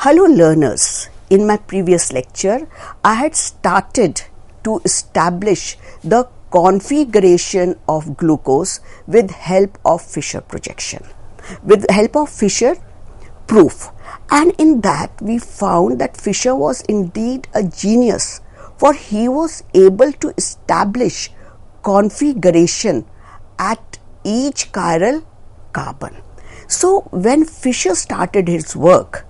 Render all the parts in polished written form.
Hello learners, in my previous lecture I had started to establish the configuration of glucose with help of Fischer projection, with help of Fischer proof, and in that we found that Fischer was indeed a genius, for he was able to establish configuration at each chiral carbon. So when Fischer started his work,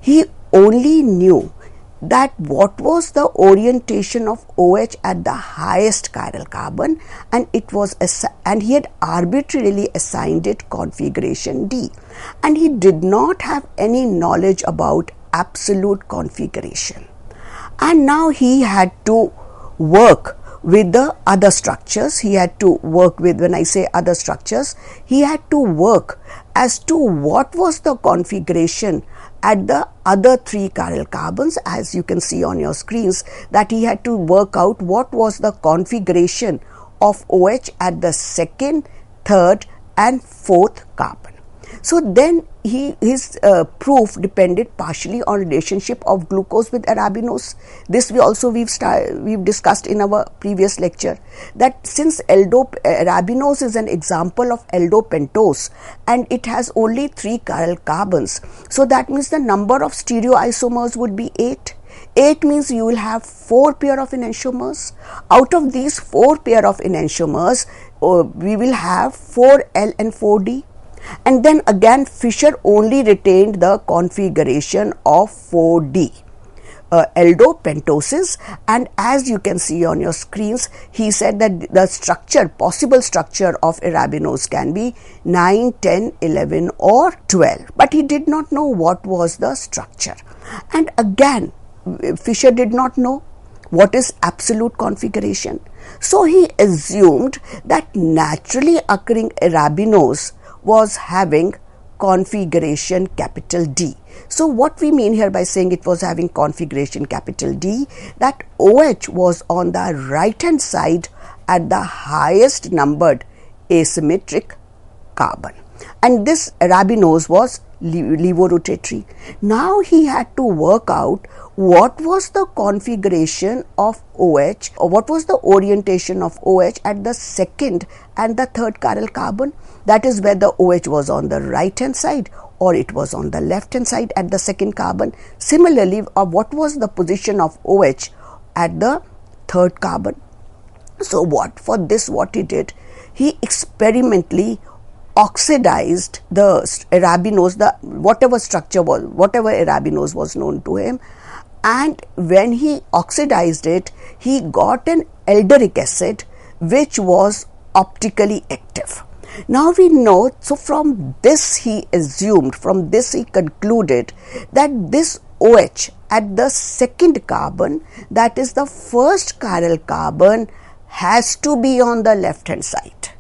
he only knew that what was the orientation of OH at the highest chiral carbon, and he had arbitrarily assigned it configuration D, and he did not have any knowledge about absolute configuration. And now he had to work with the other structures. He had to work with, when I say other structures, he had to work as to what was the configuration at the other three chiral carbons, as you can see on your screens, that he had to work out what was the configuration of OH at the second, third and fourth carbon. So then his proof depended partially on relationship of glucose with arabinose. This we've discussed in our previous lecture, that since arabinose is an example of aldopentose and it has only three chiral carbons, so that means the number of stereoisomers would be 8. 8 means you will have 4 pair of enantiomers. Out of these 4 pair of enantiomers, we will have 4L and 4D. And then again Fischer only retained the configuration of 4D, aldopentoses, and as you can see on your screens, he said that the possible structure of arabinose can be 9, 10, 11 or 12, but he did not know what was the structure. And again Fischer did not know what is absolute configuration, so he assumed that naturally occurring arabinose was having configuration capital D. So what we mean here by saying it was having configuration capital D, that OH was on the right hand side at the highest numbered asymmetric carbon, and this arabinose was levorotatory. Now he had to work out what was the configuration of OH, or what was the orientation of OH at the second and the third chiral carbon, that is where the OH was on the right hand side or it was on the left hand side at the second carbon. Similarly, what was the position of OH at the third carbon. So what he did, he experimentally oxidized the arabinose, whatever arabinose was known to him, and when he oxidized it, he got an alderic acid which was optically active. Now we know, so from this he concluded that this OH at the second carbon, that is the first chiral carbon, has to be on the left hand side.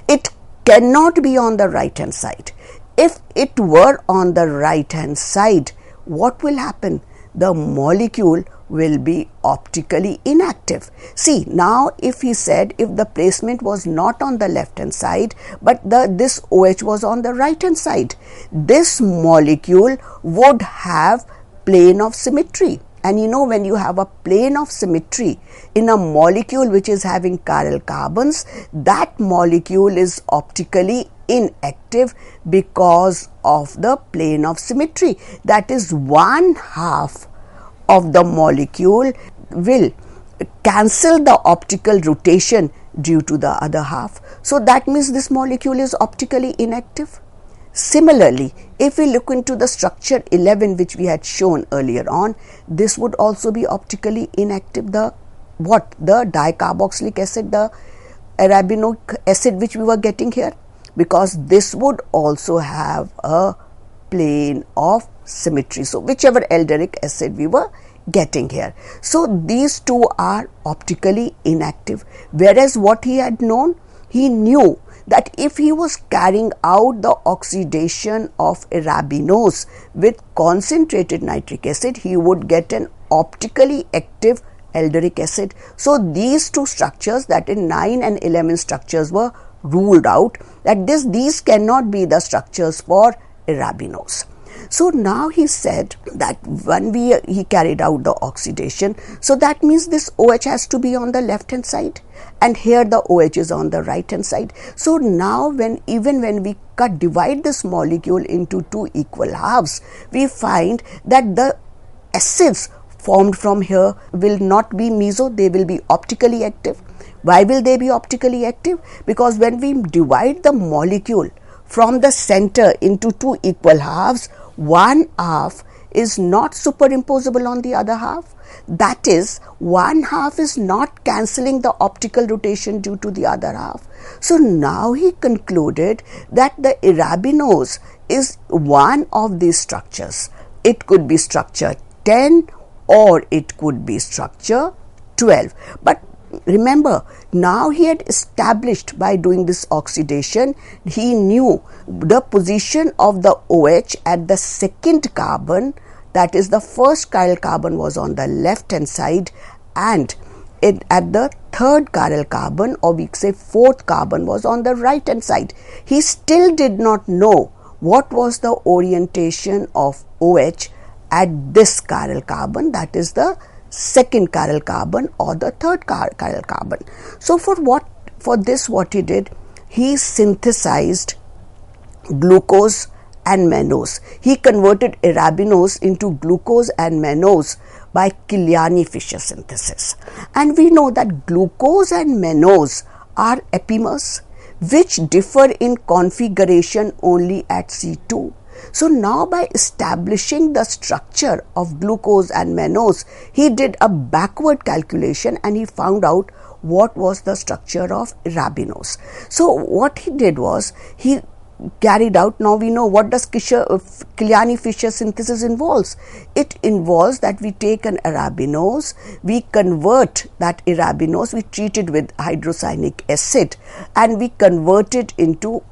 It cannot be on the right hand side. If it were on the right hand side, what will happen? The molecule will be optically inactive. See, now if he said if the placement was not on the left hand side but this OH was on the right hand side, this molecule would have plane of symmetry. And you know, when you have a plane of symmetry in a molecule which is having chiral carbons, that molecule is optically inactive because of the plane of symmetry. That is, one half of the molecule will cancel the optical rotation due to the other half. So that means this molecule is optically inactive. Similarly, if we look into the structure 11 which we had shown earlier on, this would also be optically inactive. The dicarboxylic acid, the arabinic acid which we were getting here, because this would also have a plane of symmetry. So whichever alderic acid we were getting here. So these two are optically inactive. Whereas what he had known, he knew that if he was carrying out the oxidation of arabinose with concentrated nitric acid, he would get an optically active alderic acid. So these two structures, that in 9 and 11 structures, were ruled out, that these cannot be the structures for arabinose. So now he said that when he carried out the oxidation, so that means this OH has to be on the left hand side, and here the OH is on the right hand side. So now even when we divide this molecule into two equal halves, we find that the acids formed from here will not be meso, they will be optically active. Why will they be optically active? Because when we divide the molecule from the center into two equal halves, one half is not superimposable on the other half. That is, one half is not cancelling the optical rotation due to the other half. So now he concluded that the arabinose is one of these structures. It could be structure 10 or it could be structure 12. But remember, now he had established by doing this oxidation, he knew the position of the OH at the second carbon, that is the first chiral carbon was on the left hand side, and at the third chiral carbon, or we say fourth carbon, was on the right hand side. He still did not know what was the orientation of OH at this chiral carbon, that is the second chiral carbon or the third chiral carbon. So for this what he did, he synthesized glucose and mannose. He converted arabinose into glucose and mannose by Kiliani-Fischer synthesis. And we know that glucose and mannose are epimers which differ in configuration only at C2. So now by establishing the structure of glucose and mannose, he did a backward calculation and he found out what was the structure of arabinose. So what he did was, he carried out, now we know what does Kiliani-Fischer synthesis involves. It involves that we take an arabinose, we convert that arabinose, we treat it with hydrocyanic acid and we convert it into,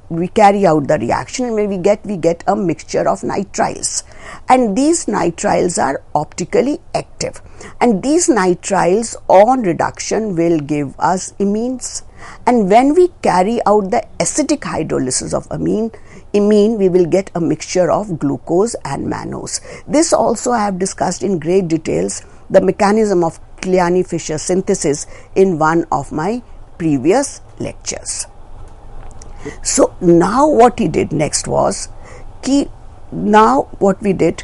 we carry out the reaction and when we get a mixture of nitriles, and these nitriles are optically active, and these nitriles on reduction will give us amines, and when we carry out the acidic hydrolysis of amine we will get a mixture of glucose and mannose. This also I have discussed in great details, the mechanism of Kiliani-Fischer synthesis, in one of my previous lectures. So now what he did next was, now what we did,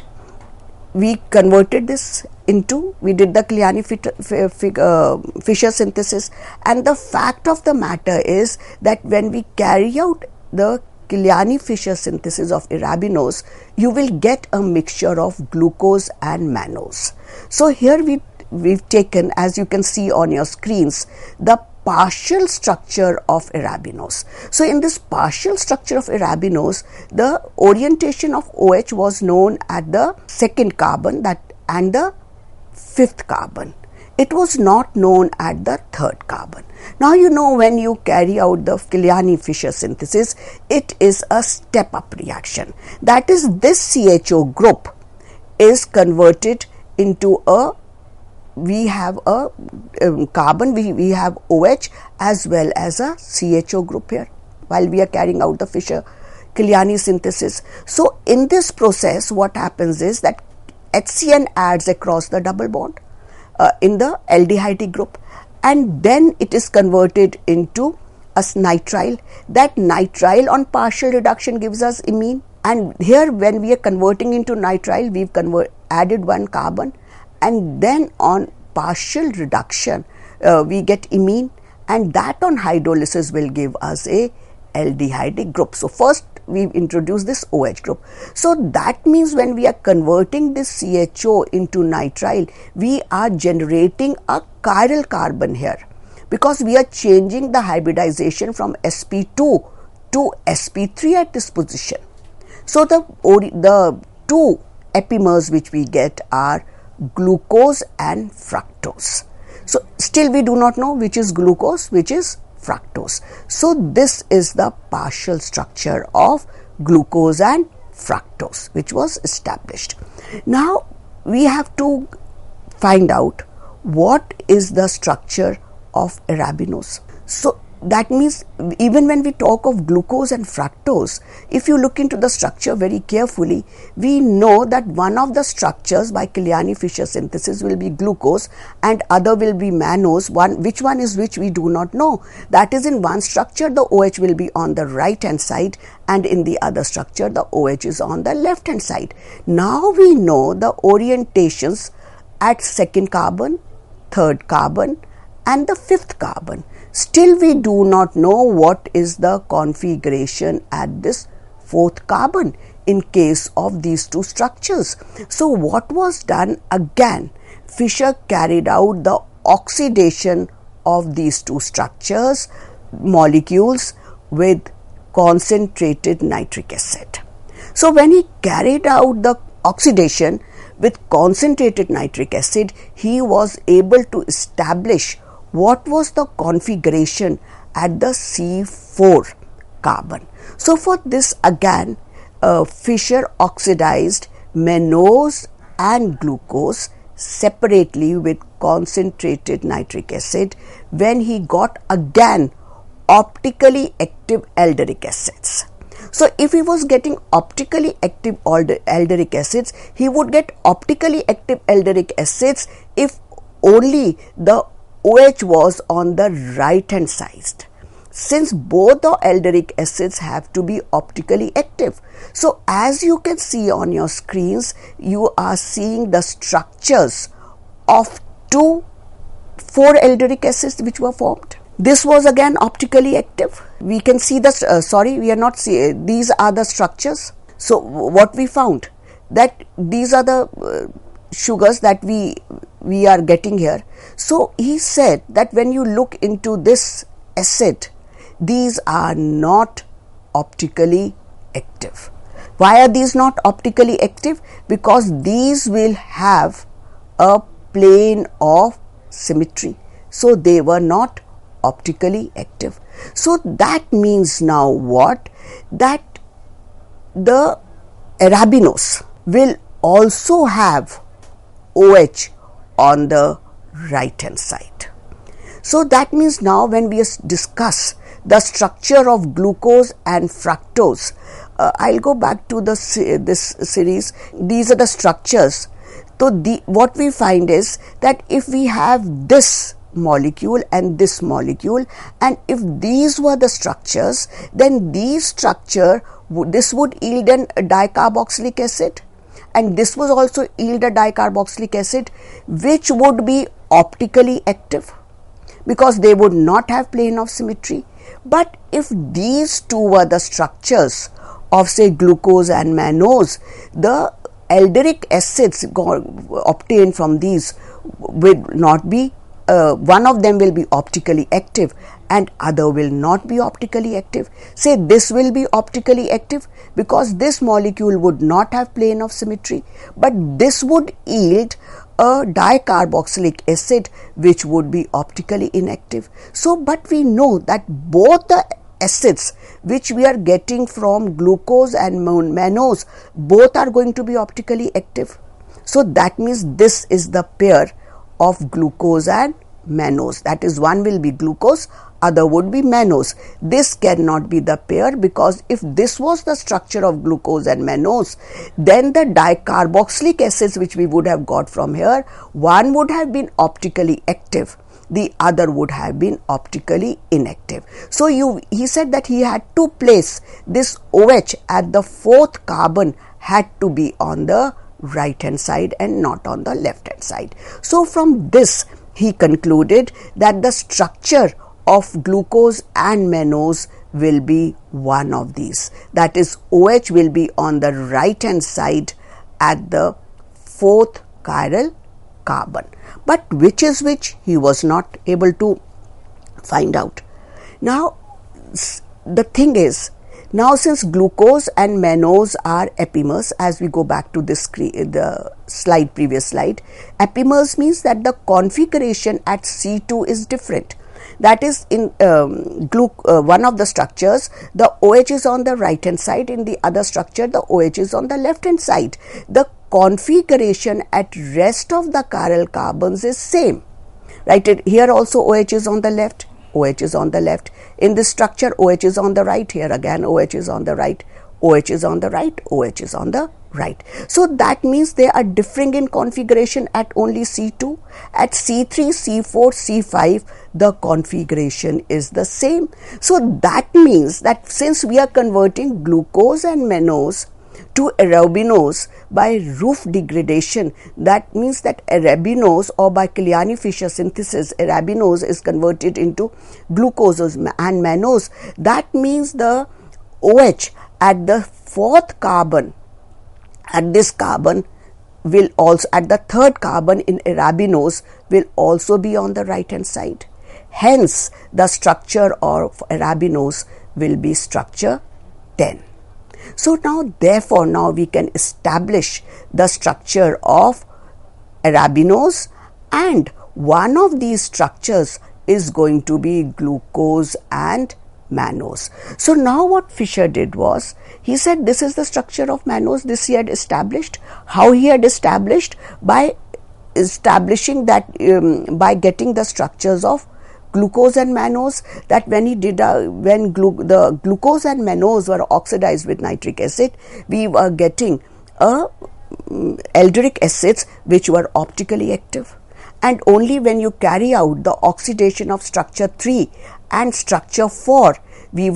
we converted this into, we did the Kiliani-Fischer synthesis, and the fact of the matter is that when we carry out the Kiliani-Fischer synthesis of arabinose, you will get a mixture of glucose and mannose. So here we've taken, as you can see on your screens, the partial structure of arabinose. So in this partial structure of arabinose, the orientation of OH was known at the second carbon and the fifth carbon. It was not known at the third carbon. Now you know when you carry out the Kiliani-Fischer synthesis, it is a step-up reaction. That is, this CHO group is converted into a, we have a carbon, we have OH as well as a CHO group here while we are carrying out the Fischer-Kiliani synthesis. So in this process what happens is that HCN adds across the double bond in the aldehyde group, and then it is converted into a nitrile. That nitrile on partial reduction gives us imine, and here when we are converting into nitrile, we've added one carbon, and then on partial reduction we get imine, and that on hydrolysis will give us a aldehyde group. So first we've introduced this OH group. So that means when we are converting this CHO into nitrile, we are generating a chiral carbon here, because we are changing the hybridization from sp2 to sp3 at this position. So the two epimers which we get are glucose and fructose. So still we do not know which is glucose, which is fructose. So this is the partial structure of glucose and fructose which was established. Now we have to find out what is the structure of arabinose. So that means even when we talk of glucose and fructose, if you look into the structure very carefully, we know that one of the structures by Kiliani-Fisher synthesis will be glucose and other will be mannose. Which one is which we do not know. That is, in one structure the OH will be on the right hand side and in the other structure the OH is on the left hand side. Now we know the orientations at second carbon, third carbon and the fifth carbon. Still we do not know what is the configuration at this fourth carbon in case of these two structures. So what was done again? Fisher carried out the oxidation of these two structures, molecules, with concentrated nitric acid. So when he carried out the oxidation with concentrated nitric acid, he was able to establish what was the configuration at the C4 carbon. So for this again, Fisher oxidized mannose and glucose separately with concentrated nitric acid when he got again optically active alderic acids. So if he was getting optically active alderic acids, he would get optically active alderic acids if only the OH was on the right hand side, since both the alderic acids have to be optically active. So as you can see on your screens, you are seeing the structures of 4 alderic acids which were formed. This was again optically active. We can see the, we are not seeing, these are the structures. So what we found, that these are the sugars that we are getting here. So he said that when you look into this acid, these are not optically active. Why are these not optically active? Because these will have a plane of symmetry. So they were not optically active. So that means now what? That the arabinose will also have OH on the right hand side. So that means now when we discuss the structure of glucose and fructose, I'll go back to this series. These are the structures. So what we find is that if we have this molecule and this molecule, and if these were the structures, then these structure, this would yield a dicarboxylic acid, and this was also yield a dicarboxylic acid, which would be optically active because they would not have plane of symmetry. But if these two were the structures of, say, glucose and mannose, the alderic acids obtained from these will not be, one of them will be optically active and other will not be optically active. Say this will be optically active because this molecule would not have plane of symmetry, but this would yield a dicarboxylic acid which would be optically inactive. So but we know that both the acids which we are getting from glucose and mannose, both are going to be optically active. So that means this is the pair of glucose and mannose. That is, one will be glucose, other would be mannose. This cannot be the pair, because if this was the structure of glucose and mannose, then the dicarboxylic acids which we would have got from here, one would have been optically active, the other would have been optically inactive. So he said that he had to place this OH at the fourth carbon had to be on the right hand side and not on the left hand side. So from this he concluded that the structure of glucose and mannose will be one of these. That is, OH will be on the right hand side at the fourth chiral carbon. But which is which, he was not able to find out. Now the thing is, now since glucose and mannose are epimers, as we go back to this previous slide, epimers means that the configuration at C2 is different. That is, in one of the structures, the OH is on the right hand side, in the other structure the OH is on the left hand side. The configuration at rest of the chiral carbons is same, right? Here also OH is on the left, OH is on the left. In this structure, OH is on the right. Here again, OH is on the right. OH is on the right. OH is on the right. So that means they are differing in configuration at only C2. At C3, C4, C5, the configuration is the same. So that means that since we are converting glucose and mannose to arabinose by roof degradation, that means that arabinose, or by Kiliani-Fisher synthesis, arabinose is converted into glucose and mannose. That means the OH at the fourth carbon, at this carbon, will also, at the third carbon in arabinose, will also be on the right hand side. Hence, the structure of arabinose will be structure 10. So now, therefore, now we can establish the structure of arabinose, and one of these structures is going to be glucose and mannose. So now what Fisher did was, he said this is the structure of mannose. This he had established. How he had established? By establishing that, by getting the structures of glucose and mannose, that when he did the glucose and mannose were oxidized with nitric acid, we were getting alderic acids which were optically active. And only when you carry out the oxidation of structure 3 and structure 4, he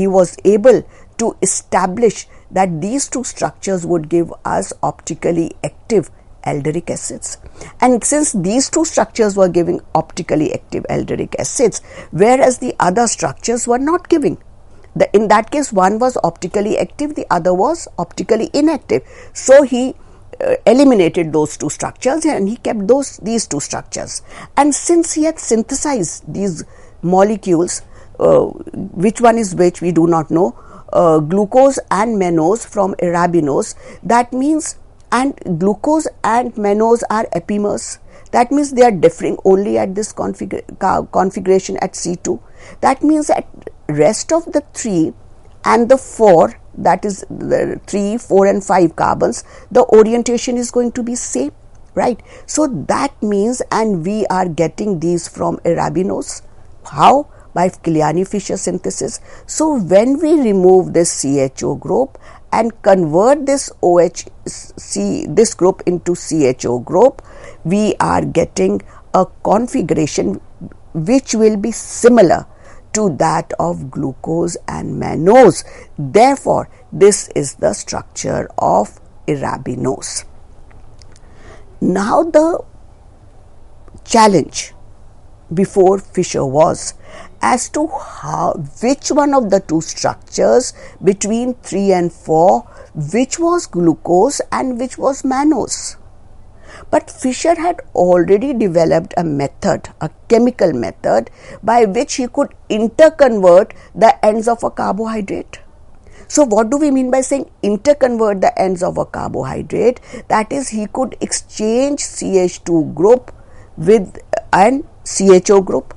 was able to establish that these two structures would give us optically active alderic acids. And since these two structures were giving optically active alderic acids, whereas the other structures were not giving, in that case one was optically active, the other was optically inactive. So he eliminated those two structures and he kept these two structures. And since he had synthesized these molecules, which one is which we do not know, glucose and mannose from arabinose, that means, and glucose and mannose are epimers. That means they are differing only at this configuration at C2. That means at rest of the 3 and the 4, that is the 3, 4 and 5 carbons, the orientation is going to be same, right? So that means, and we are getting these from arabinose. How? By Kiliani-Fisher synthesis. So when we remove this CHO group and convert this this group into CHO group, we are getting a configuration which will be similar to that of glucose and mannose. Therefore, this is the structure of arabinose. Now the challenge before Fisher was as to which one of the two structures between 3 and 4, which was glucose and which was mannose. But Fisher had already developed a method, a chemical method, by which he could interconvert the ends of a carbohydrate. So what do we mean by saying interconvert the ends of a carbohydrate? That is, he could exchange CH2 group with an CHO group.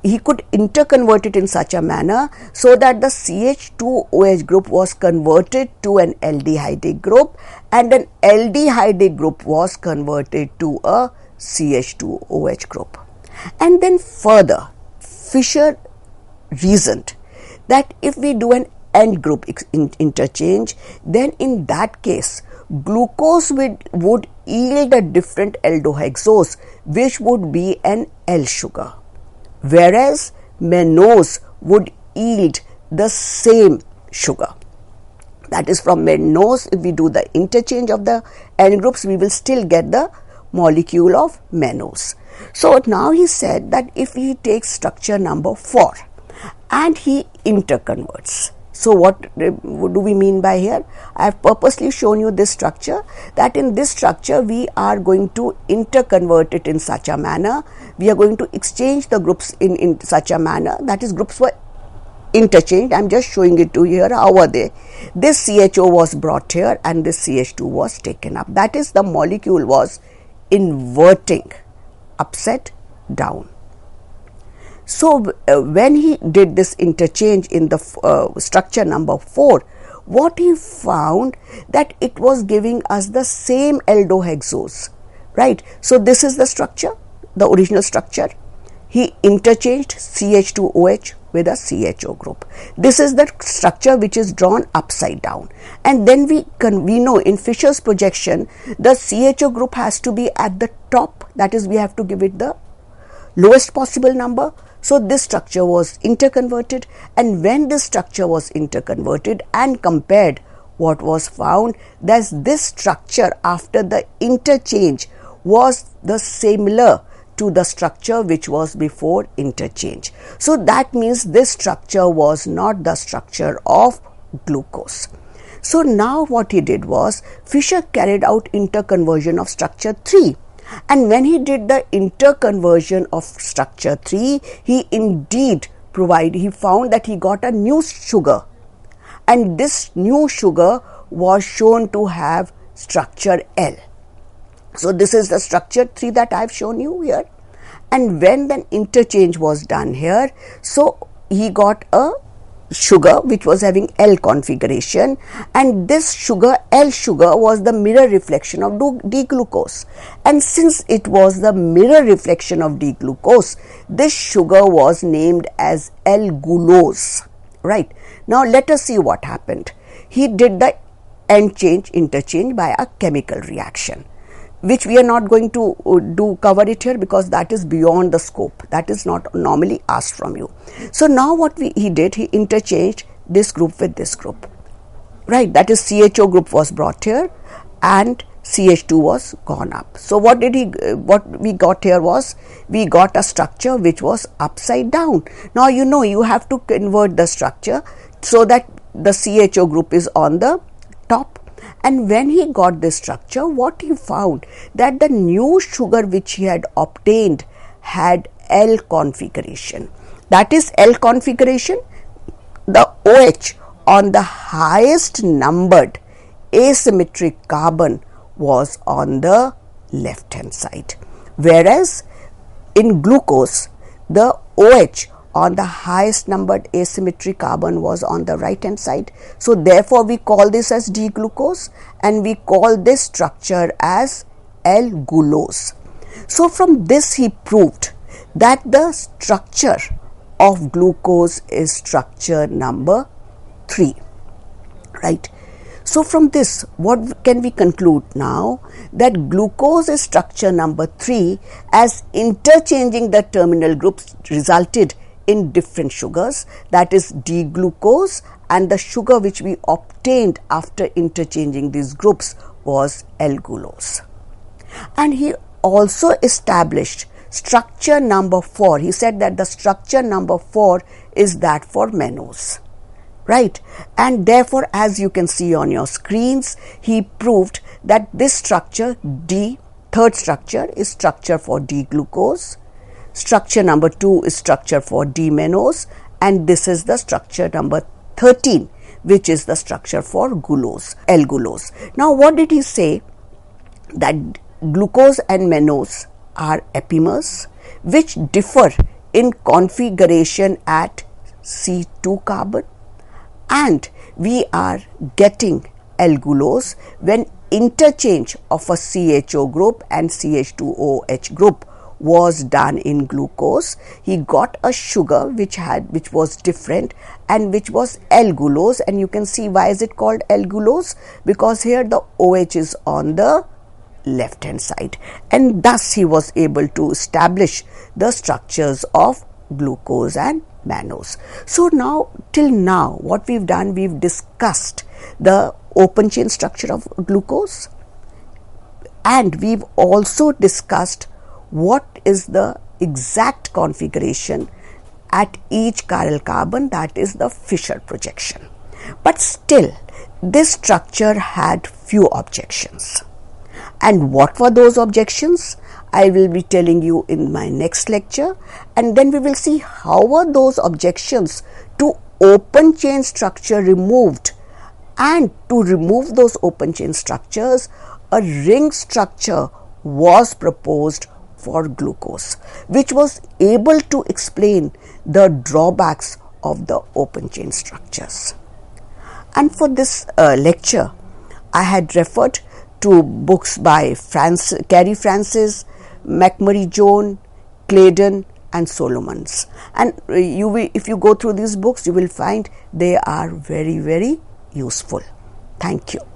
He could interconvert it in such a manner so that the CH2OH group was converted to an aldehydic group and an aldehydic group was converted to a CH2OH group. And then further, Fisher reasoned that if we do an end group interchange, then in that case, glucose would yield a different aldohexose, which would be an L sugar, whereas mannose would yield the same sugar. That is, from mannose, if we do the interchange of the end groups, we will still get the molecule of mannose. So now he said that if he takes structure number 4 and he interconverts. So what do we mean by here? I have purposely shown you this structure, that in this structure we are going to interconvert it in such a manner. We are going to exchange the groups in such a manner, that is, groups were interchanged. I am just showing it to you here. How were they? This CHO was brought here and this CH2 was taken up. That is, the molecule was inverting, upside down. So when he did this interchange in the structure number 4, what he found that it was giving us the same aldohexose, right? So this is the structure, the original structure. he interchanged CH2OH with a CHO group. This is the structure which is drawn upside down. And then we know in Fisher's projection, the CHO group has to be at the top, that is, we have to give it the lowest possible number. So this structure was interconverted, and when this structure was interconverted and compared, what was found that this structure after the interchange was the similar to the structure which was before interchange. So that means this structure was not the structure of glucose. So now what he did was, Fisher carried out interconversion of structure 3. And when he did the interconversion of structure 3, he indeed found that he got a new sugar. And this new sugar was shown to have structure L. So this is the structure 3 that I have shown you here. And when the interchange was done here, so he got a sugar which was having L configuration, and this sugar, L sugar, was the mirror reflection of D-glucose. And since it was the mirror reflection of D-glucose, this sugar was named as L-gulose. Right. Now let us see what happened. He did the interchange by a chemical reaction, which we are not going to cover it here because that is beyond the scope. That is not normally asked from you. So now what he did, he interchanged this group with this group. Right, that is CHO group was brought here and CH2 was gone up. So what we got here was, we got a structure which was upside down. Now you have to convert the structure so that the CHO group is on the top. And when he got this structure, what he found that the new sugar which he had obtained had L configuration. That is L configuration, the OH on the highest numbered asymmetric carbon was on the left hand side, whereas in glucose the OH on the highest numbered asymmetric carbon was on the right hand side. So therefore we call this as D-glucose and we call this structure as L-gulose. So from this he proved that the structure of glucose is structure number 3. Right. So from this, what can we conclude now? That glucose is structure number 3, as interchanging the terminal groups resulted in different sugars, that is D-glucose, and the sugar which we obtained after interchanging these groups was L-gulose. And he also established structure number 4. He said that the structure number 4 is that for mannose. Right, and therefore as you can see on your screens, he proved that this structure D, third structure, is structure for D-glucose, structure number 2 is structure for D-mannose, and this is the structure number 13, which is the structure for gulose, L-gulose. Now what did he say? That glucose and mannose are epimers which differ in configuration at C2 carbon, and we are getting L-gulose when interchange of a CHO group and CH2OH group was done in glucose. He got a sugar which was different and which was L-gulose, and you can see why is it called L-gulose, because here the OH is on the left hand side, and thus he was able to establish the structures of glucose and mannose. So now, till now, what we've done, we've discussed the open chain structure of glucose, and we've also discussed what is the exact configuration at each chiral carbon, that is the Fisher projection. But still, this structure had few objections. And what were those objections? I will be telling you in my next lecture, and then we will see how were those objections to open chain structure removed, and to remove those open chain structures, a ring structure was proposed for glucose, which was able to explain the drawbacks of the open chain structures. And for this lecture, I had referred to books by Cary Francis, McMurray Jones, Claydon, and Solomons, and if you go through these books, you will find they are very, very useful. Thank you.